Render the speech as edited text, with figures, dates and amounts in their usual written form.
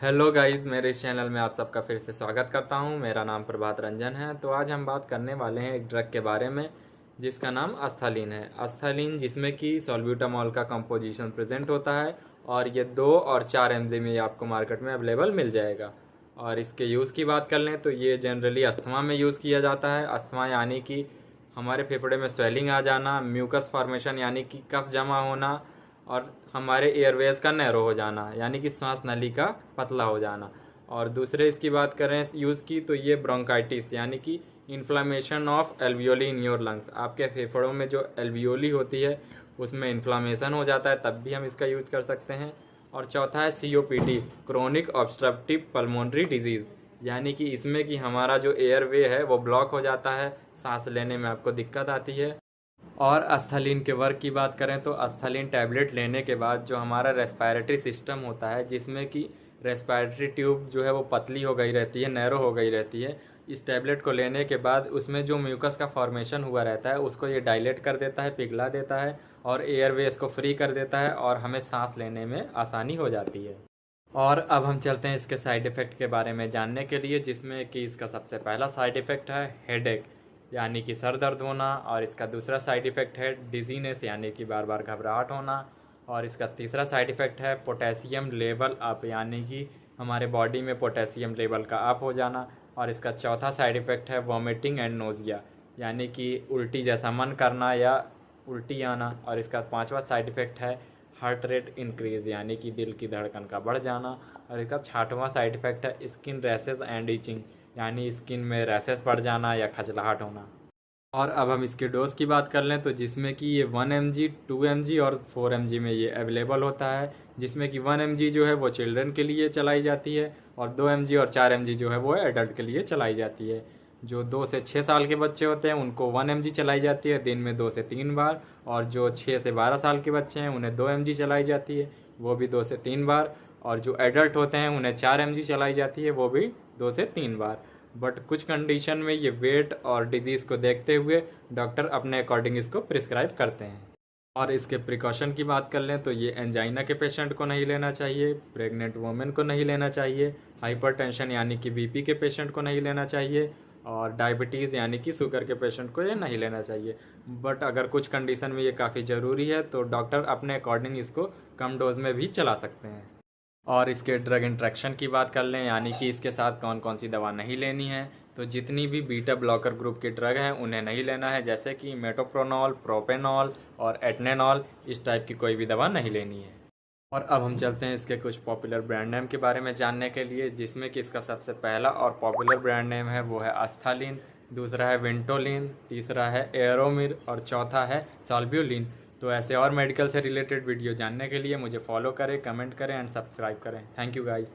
Hello guys, मेरे इस channel में आप सबका फिर से स्वागत करता हूं। मेरा नाम प्रभात रंजन है। तो आज हम बात करने वाले हैं एक ड्रग के बारे में जिसका नाम अस्थालीन है। अस्थालीन जिसमें कि सॉल्ब्यूटामॉल का कंपोजिशन प्रेजेंट होता है और ये 2 और 4 mg में ये आपको मार्केट में अवेलेबल मिल जाएगा। और इसके यूज़ की बात कर लें तो ये जनरली अस्थमा में यूज़ किया जाता है। अस्थमा यानी कि हमारे फेफड़े में स्वेलिंग आ जाना, म्यूकस फॉर्मेशन यानी कि कफ जमा होना, और हमारे एयरवेज का नैरो हो जाना यानी कि श्वास नली का पतला हो जाना। और दूसरे इसकी बात करें यूज़ की तो ये ब्रोंकाइटिस यानी कि inflammation of alveoli in your lungs. आपके फेफड़ों में जो एल्वियोली होती है उसमें इन्फ्लामेशन हो जाता है, तब भी हम इसका यूज कर सकते हैं। और चौथा है COPD, chronic obstructive pulmonary disease, यानी कि इसमें कि हमारा जो एयरवे है वो ब्लॉक हो जाता है, सांस लेने में आपको दिक्कत आती है। और अस्थलीन के वर्क की बात करें तो अस्थलीन टैबलेट लेने के बाद जो हमारा रेस्पायरेटरी सिस्टम होता है, जिसमें कि रेस्पायरेटरी ट्यूब जो है वो पतली हो गई रहती है, नैरो हो गई रहती है, इस टैबलेट को लेने के बाद उसमें जो म्यूकस का फॉर्मेशन हुआ रहता है उसको ये डायलेट कर देता है, पिघला देता है और एयरवेज को फ्री कर देता है और हमें सांस लेने में आसानी हो जाती है। और अब हम चलते हैं इसके साइड इफ़ेक्ट के बारे में जानने के लिए, जिसमें कि इसका सबसे पहला साइड इफ़ेक्ट है हेडेक यानी कि सर दर्द होना। और इसका दूसरा साइड इफ़ेक्ट है डिजीनेस यानी कि बार बार घबराहट होना। और इसका तीसरा साइड इफ़ेक्ट है पोटेशियम लेवल अप यानी कि हमारे बॉडी में पोटेशियम लेवल का अप हो जाना। और इसका चौथा साइड इफ़ेक्ट है वॉमिटिंग एंड नोजिया यानी कि उल्टी जैसा मन करना या उल्टी आना। और इसका पांचवा साइड इफ़ेक्ट है हार्ट रेट इंक्रीज यानी कि दिल की धड़कन का बढ़ जाना। और इसका छठवां साइड इफ़ेक्ट है स्किन रैसेस एंड इचिंग यानी स्किन में रैसेस पड़ जाना या खजलाहट होना। और अब हम इसके डोज की बात कर लें तो जिसमें कि ये 1 mg, 2 mg और 4 mg में ये अवेलेबल होता है, जिसमें कि 1 mg जो है वो चिल्ड्रन के लिए चलाई जाती है और 2 mg और 4 mg जो है वो एडल्ट के लिए चलाई जाती है। जो 2 से 6 साल के बच्चे होते हैं उनको 1 mg चलाई जाती है दिन में 2 से 3 बार, और जो 6 से 12 साल के बच्चे हैं उन्हें 2 mg चलाई जाती है, वो भी 2 से 3 बार। और जो एडल्ट होते हैं उन्हें 4 mg चलाई जाती है, वो भी 2 से 3 बार। बट कुछ कंडीशन में ये वेट और डिजीज़ को देखते हुए डॉक्टर अपने अकॉर्डिंग इसको प्रिस्क्राइब करते हैं। और इसके प्रिकॉशन की बात कर लें तो ये एंजाइना के पेशेंट को नहीं लेना चाहिए, प्रेग्नेंट वुमेन को नहीं लेना चाहिए, हाइपरटेंशन यानी कि बीपी के पेशेंट को नहीं लेना चाहिए, और डायबिटीज़ यानी कि शुगर के पेशेंट को ये नहीं लेना चाहिए। बट अगर कुछ कंडीशन में ये काफ़ी ज़रूरी है तो डॉक्टर अपने अकॉर्डिंग इसको कम डोज में भी चला सकते हैं। और इसके ड्रग इंट्रैक्शन की बात कर लें यानी कि इसके साथ कौन कौन सी दवा नहीं लेनी है, तो जितनी भी बीटा ब्लॉकर ग्रुप के ड्रग हैं उन्हें नहीं लेना है, जैसे कि मेटोप्रोनॉल, प्रोपेनॉल और एटनेनॉल। इस टाइप की कोई भी दवा नहीं लेनी है। और अब हम चलते हैं इसके कुछ पॉपुलर ब्रांड नेम के बारे में जानने के लिए, जिसमें कि इसका सबसे पहला और पॉपुलर ब्रांड नेम है वो है अस्थालीन, दूसरा है विंटोलिन, तीसरा है एरोमिर और चौथा है सॉल्ब्यूलिन। तो ऐसे और मेडिकल से रिलेटेड वीडियो जानने के लिए मुझे फॉलो करें, कमेंट करें एंड सब्सक्राइब करें। Thank you guys.